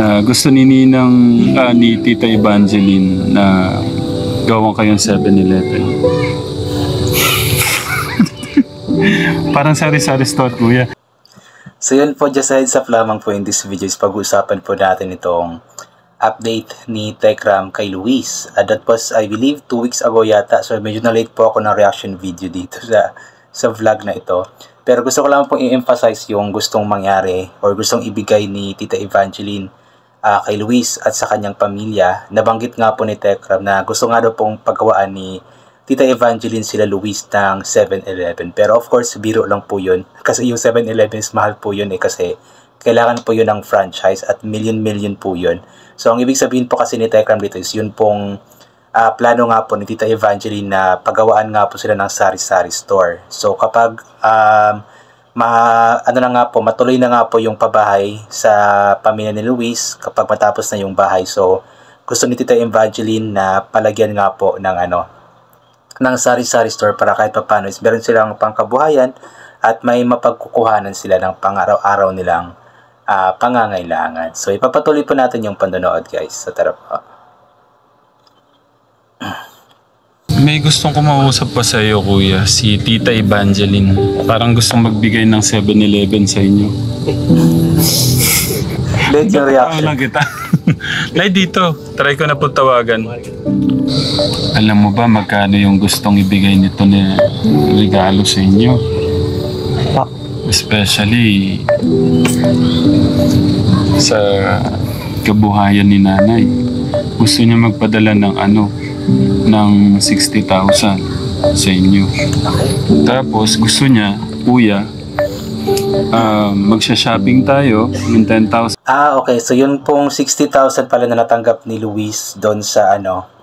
Gusto ni Ninang, ni Tita Evangeline na gawang kayong 7-Eleven. Parang sari-sari store, kuya. So yun po, just a heads up lamang po in this video is pag-uusapan po natin itong update ni Tekram kay Luis. That was, I believe, 2 weeks ago yata. So medyo na late po ako ng reaction video dito sa vlog na ito. Pero gusto ko lang pong i-emphasize yung gustong mangyari or gustong ibigay ni Tita Evangeline kay Luis at sa kanyang pamilya. Nabanggit nga po ni Tekram na gusto nga daw pong paggawaan ni Tita Evangeline sila Luis ng 7-Eleven. Pero of course, biro lang po yun. Kasi yung 7-Eleven is mahal po yun kasi kailangan po yun ng franchise at million po yun. So ang ibig sabihin po kasi ni Tekram dito is yun pong plano nga po ni Tita Evangeline na paggawaan nga po sila ng sari-sari store. So kapag matuloy na nga po yung pabahay sa pamilya ni Luis kapag matapos na yung bahay. So gusto ni Tita Evangeline na palagyan nga po ng sari-sari store para kahit paano is meron silang pangkabuhayan at may mapagkukuhanan sila ng pang-araw-araw nilang pangangailangan. So ipapatuloy po natin yung panonood, guys. So tara po. May gustong kumausap pa sa iyo, kuya, si Tita Evangeline. Parang gustong magbigay ng 7-Eleven sa inyo. Late yung reaction. Lang kita. Lai dito, try ko na po tawagan. Alam mo ba magkano yung gustong ibigay nito na regalo sa inyo? Especially sa kabuhayan ni nanay. Gusto niya magpadala ng 60,000 sa inyo. Tapos gusto niya, kuya, magsha-shopping tayo ng 10,000. Okay. So yun pong 60,000 pala na natanggap ni Luis doon sa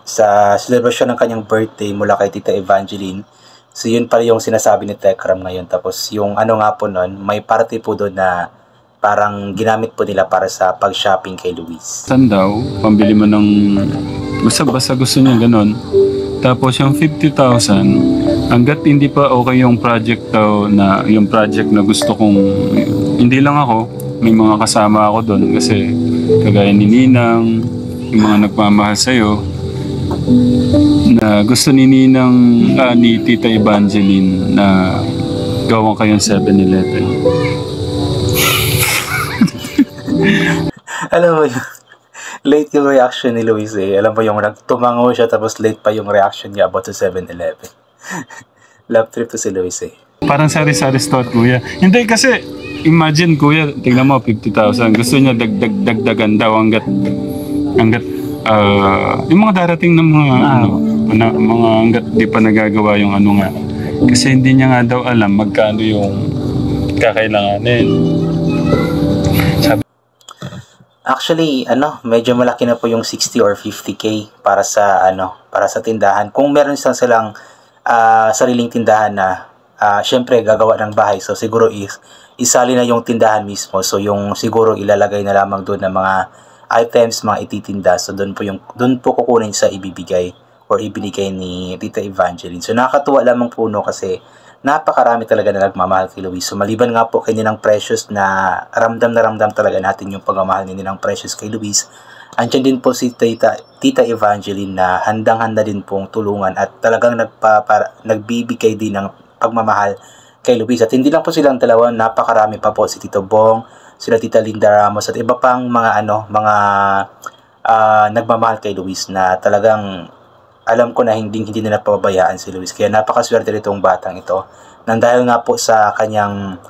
sa celebration ng kanyang birthday mula kay Tita Evangeline. So yun pala yung sinasabi ni Tekram ngayon. Tapos yung nga po nun, may party po doon na parang ginamit po nila para sa pag-shopping kay Luis. Saan daw, pambili mo ng basta gusto niya ganon. Tapos yung 50,000, hanggat hindi pa okay yung project daw na gusto kong, hindi lang ako, may mga kasama ako doon kasi kagaya ni Ninang, yung mga nagmamahal sa'yo, na gusto ni Ninang, ni Tita Evangeline na gawang kayong 7-Eleven. Alam mo yun, late yung reaction ni Luis Alam mo yung tumango siya tapos late pa yung reaction niya about sa 7-Eleven. Love trip to si Luis Parang sari-sari store, kuya. Hindi kasi, imagine kuya, tignan mo 50,000. Gusto niya dagdagan daw hanggat yung mga darating ng mga mga hanggat di pa nagagawa yung nga. Kasi hindi niya nga daw alam magkano yung kakailanganin. Actually, medyo malaki na po yung 60 or 50K para sa tindahan. Kung meron silang sariling tindahan na syempre gagawa ng bahay, so siguro isali na yung tindahan mismo. So yung siguro ilalagay na lamang doon ng mga items, mga ititinda. So doon po kukunin sa ibibigay or ibinigay ni Tita Evangeline. So nakakatuwa lamang po kasi napakarami talaga na nagmamahal kay Luis. So maliban nga po kay Ninang Precious na ramdam talaga natin yung pagmamahal ni Ninang Precious kay Luis, andyan din po si Tita Evangeline na handang-handa din pong tulungan at talagang nagbibigay din ng pagmamahal kay Luis. At hindi lang po silang dalawa, napakarami pa po si Tito Bong, sila Tita Linda Ramos at iba pang mga nagmamahal kay Luis na talagang alam ko na hindi nila pababayaan si Luis. Kaya napakaswerte nitong batang ito. Nang dahil nga po sa kanyang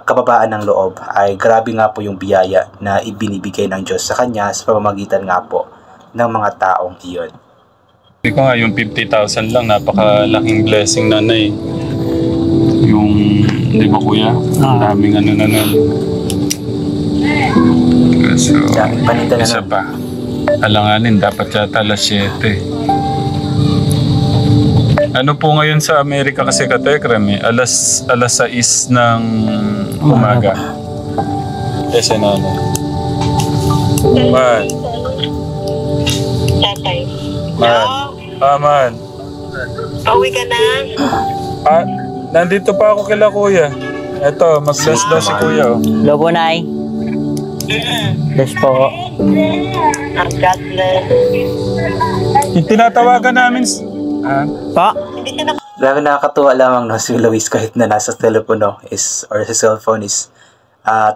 kababaan ng loob, ay grabe nga po yung biyaya na ibinibigay ng Diyos sa kanya sa pamamagitan nga po ng mga taong iyon. Hindi ko nga, yung 50,000 lang, napakalaking blessing nanay. Yung, di ba kuya? Daming So, isa pa. Alanganin, dapat yata alas 7. Ano po ngayon sa Amerika kasi Katekram alas 6 ng umaga. Kasi nanay. Man. Man. Pauwi ka na? Nandito pa ako kila kuya. Eto, mag-bless daw si kuya. Hello po, Nay. Yes po. God bless. Yung tinatawagan namin... Pa? Hindi ka na Grabe nakakatuwa lamang no, si Luis kahit na nasa telepono is or sa cellphone is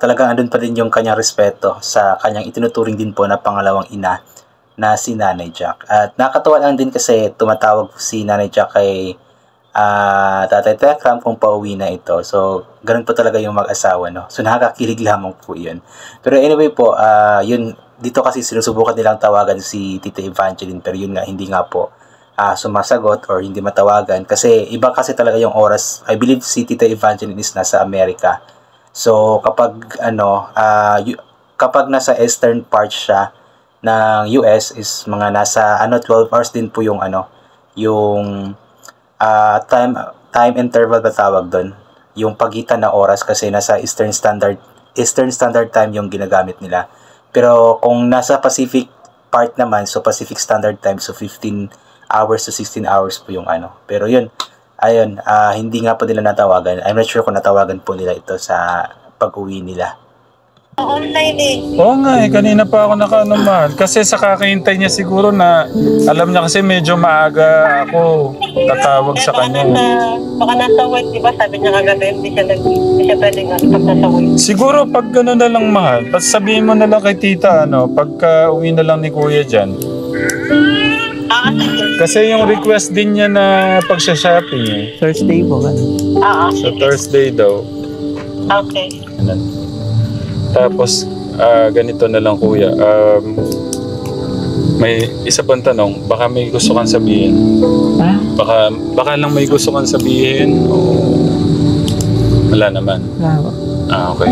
talagang andun pa din yung kanyang respeto sa kanyang itinuturing din po na pangalawang ina na si Nanay Jack. At nakakatuwa lang din kasi tumatawag si Nanay Jack kay Tatay Tekram kung pauwi na ito. So, ganun po talaga yung mag-asawa, no? So, nakakakilig lamang po yun. Pero anyway po, yun, dito kasi sinusubukan nilang tawagan si Tita Evangeline pero yun nga, hindi nga po sumasagot or hindi matawagan kasi iba kasi talaga yung oras. I believe si Tita Evangeline is nasa Amerika. So kapag kapag nasa eastern part siya ng US is mga nasa 12 hours din po yung yung time interval ba tawag doon, yung pagitan na oras kasi nasa Eastern Standard Time yung ginagamit nila. Pero kung nasa Pacific part naman, so Pacific Standard Time, so 15 hours to 16 hours po yung Pero yun, ayun, hindi nga po nila natawagan. I'm not sure kung natawagan po nila ito sa pag-uwi nila. online eh. Oo nga kanina pa ako nakanuman. Kasi sa kakahintay niya siguro na, alam niya kasi medyo maaga ako tatawag sa kanya. Baka nasa work, di ba? Sabi niya kagabi, hindi siya pwedeng pag nasa work. Siguro pag gano'n na lang mahal, sabihin mo na lang kay tita, pagka uwi na lang ni kuya dyan. Kasi yung request din niya na pagsha-shopping eh. Thursday po ba? Sa Thursday daw. Okay. Tapos, ganito na lang kuya. May isa pang tanong, baka may gusto kang sabihin. Baka lang may gusto kang sabihin o wala naman. Wala po. Okay.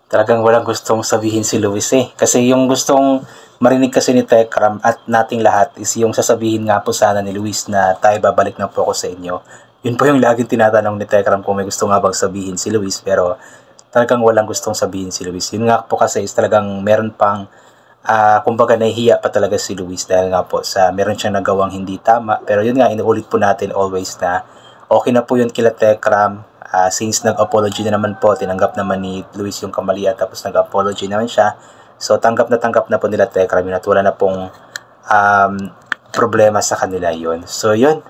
Talagang walang gustong sabihin si Luis eh. Kasi yung gustong marinig kasi ni Tekram at nating lahat is yung sasabihin nga po sana ni Luis na tayo babalik na po ako sa inyo. Yun po yung laging tinatanong ni Tekram kung may gusto nga bang sabihin si Luis, pero talagang walang gustong sabihin si Luis. Yun nga po kasi is talagang meron pang kumbaga nahihiya pa talaga si Luis dahil nga po sa meron siyang nagawang hindi tama. Pero yun nga, inuulit po natin always na okay na po yun kila Tekram. Since nag-apology na naman po, tinanggap naman ni Luis yung kamalian tapos nag-apology naman siya. So tanggap na po nila Tekram yun at wala na pong problema sa kanila yun. So yun,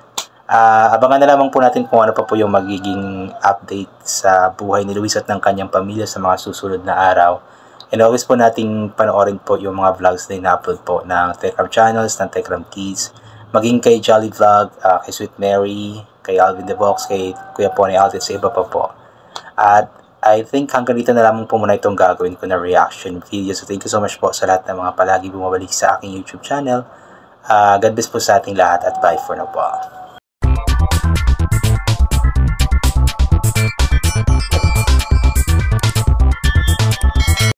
abangan na lamang po natin kung ano pa po yung magiging update sa buhay ni Luis at ng kanyang pamilya sa mga susunod na araw. And always po nating panoorin po yung mga vlogs na ina-upload po ng Tekram channels, ng Tekram Kids, maging kay Jolly Vlog, kay Sweet Mary, kay Alvin The Box, kay Kuya Pony Altis, sa iba pa po. At I think hanggang dito na lamang po muna itong gagawin ko na reaction video. So thank you so much po sa lahat ng mga palagi bumabalik sa aking YouTube channel. God bless po sa ating lahat at bye for now po.